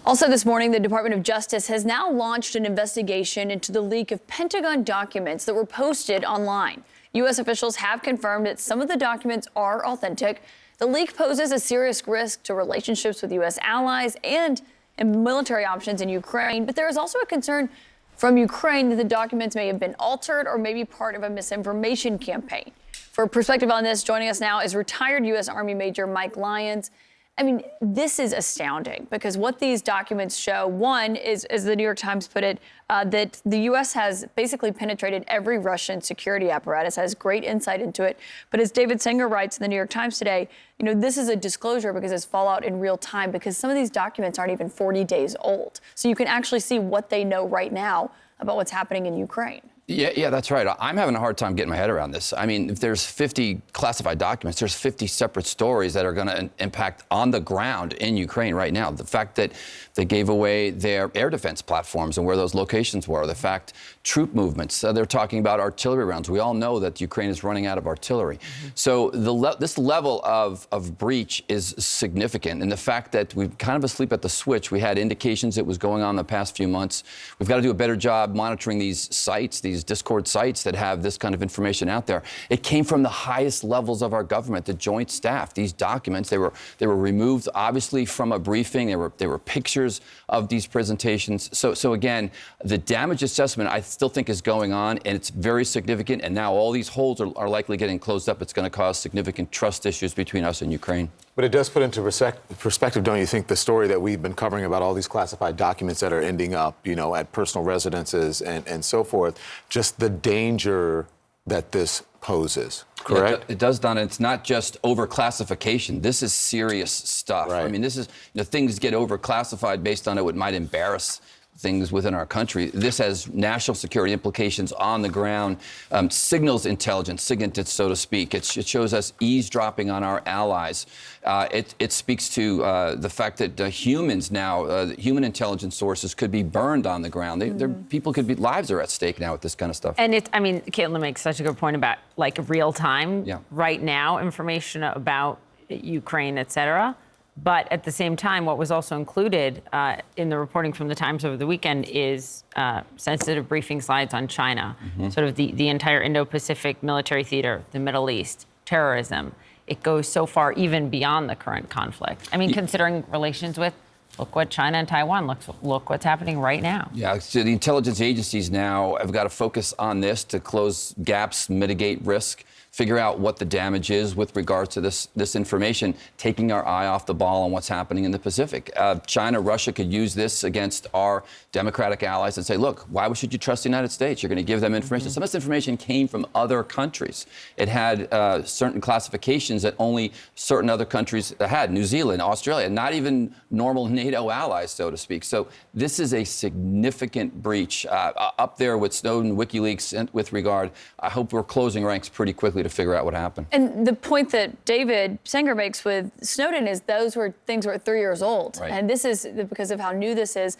Also this morning, the Department of Justice has now launched an investigation into the leak of Pentagon documents that were posted online. U.S. officials have confirmed that some of the documents are authentic. The leak poses a serious risk to relationships with U.S. allies and military options in Ukraine. But there is also a concern from Ukraine that the documents may have been altered or maybe part of a misinformation campaign. For perspective on this, joining us now is retired U.S. Army Major Mike Lyons. I mean, this is astounding because what these documents show, one, is, as the New York Times put it, that the U.S. has basically penetrated every Russian security apparatus, has great insight into it. But as David Sanger writes in the New York Times today, you know, this is a disclosure because it's fallout in real time because some of these documents aren't even 40 days old. So you can actually see what they know right now about what's happening in Ukraine. Yeah, that's right. I'm having a hard time getting my head around this. I mean, if there's 50 classified documents, there's 50 separate stories that are going to impact on the ground in Ukraine right now. The fact that they gave away their air defense platforms and where those locations were, the fact troop movements, they're talking about artillery rounds. We all know that Ukraine is running out of artillery. So this level of breach is significant. And the fact that we're kind of asleep at the switch, we had indications it was going on the past few months. We've got to do a better job monitoring these sites, these Discord sites that have this kind of information out there. It came from the highest levels of our government, the Joint Staff. These documents, they were removed obviously from a briefing. They were pictures of these presentations. So again, the damage assessment I still think is going on, and it's very significant. And now all these holes are likely getting closed up. It's going to cause significant trust issues between us and Ukraine. But it does put into perspective, don't you think, the story that we've been covering about all these classified documents that are ending up, you know, at personal residences and so forth, just the danger that this poses, correct? It does, Donna. It's not just overclassification. This is serious stuff. Right. I mean, this is, things get overclassified based on what might embarrass things within our country. This has national security implications on the ground, signals intelligence, SIGINT, so to speak. It shows us eavesdropping on our allies. It speaks to the fact that humans now, human intelligence sources could be burned on the ground. People could be, lives are at stake now with this kind of stuff. And I mean, Caitlin makes such a good point about like real time, right now, information about Ukraine, et cetera. But at the same time, what was also included in the reporting from the Times over the weekend is sensitive briefing slides on China, sort of the entire Indo-Pacific military theater, the Middle East, terrorism. It goes so far even beyond the current conflict. I mean, considering relations with, look what China and Taiwan, look what's happening right now. Yeah, so the intelligence agencies now have got to focus on this to close gaps, mitigate risk, figure out what the damage is with regards to this information, taking our eye off the ball on what's happening in the Pacific. China, Russia could use this against our democratic allies and say, look, why should you trust the United States? You're going to give them information. Some of this information came from other countries. It had certain classifications that only certain other countries had, New Zealand, Australia, not even normal NATO allies, so to speak. So this is a significant breach up there with Snowden, WikiLeaks, and with regard. I hope we're closing ranks pretty quickly to figure out what happened. And the point that David Sanger makes with Snowden is those were things were 3 years old. Right. And this is because of how new this is.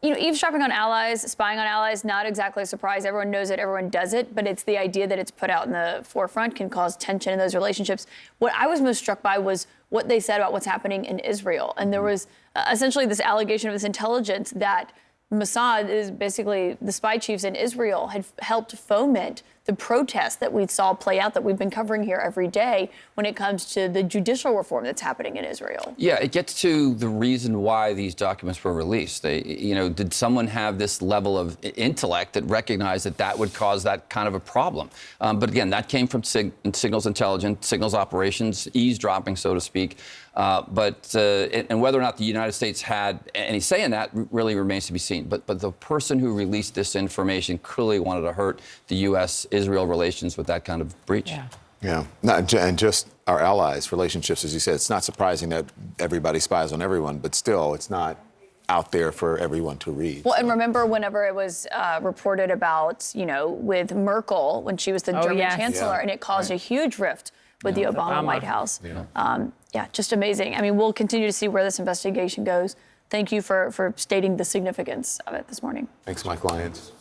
Eavesdropping on allies, spying on allies, not exactly a surprise. Everyone knows it, everyone does it, but it's the idea that it's put out in the forefront can cause tension in those relationships. What I was most struck by was what they said about what's happening in Israel. And there was essentially this allegation of this intelligence that Mossad is basically the spy chiefs in Israel had helped foment the protests that we saw play out that we've been covering here every day when it comes to the judicial reform that's happening in Israel. Yeah, it gets to the reason why these documents were released. Did someone have this level of intellect that recognized that that would cause that kind of a problem? But again, that came from signals intelligence, signals operations, eavesdropping, so to speak. And whether or not the United States had any say in that really remains to be seen. But the person who released this information clearly wanted to hurt the U.S.-Israel relations with that kind of breach. Yeah, and just our allies' relationships, as you said, it's not surprising that everybody spies on everyone, but still, it's not out there for everyone to read. Well, and remember whenever it was reported about, with Merkel when she was the German chancellor, and it caused a huge rift with the Obama White House. Just amazing. I mean, we'll continue to see where this investigation goes. Thank you for stating the significance of it this morning. Thanks, Mike Lyons.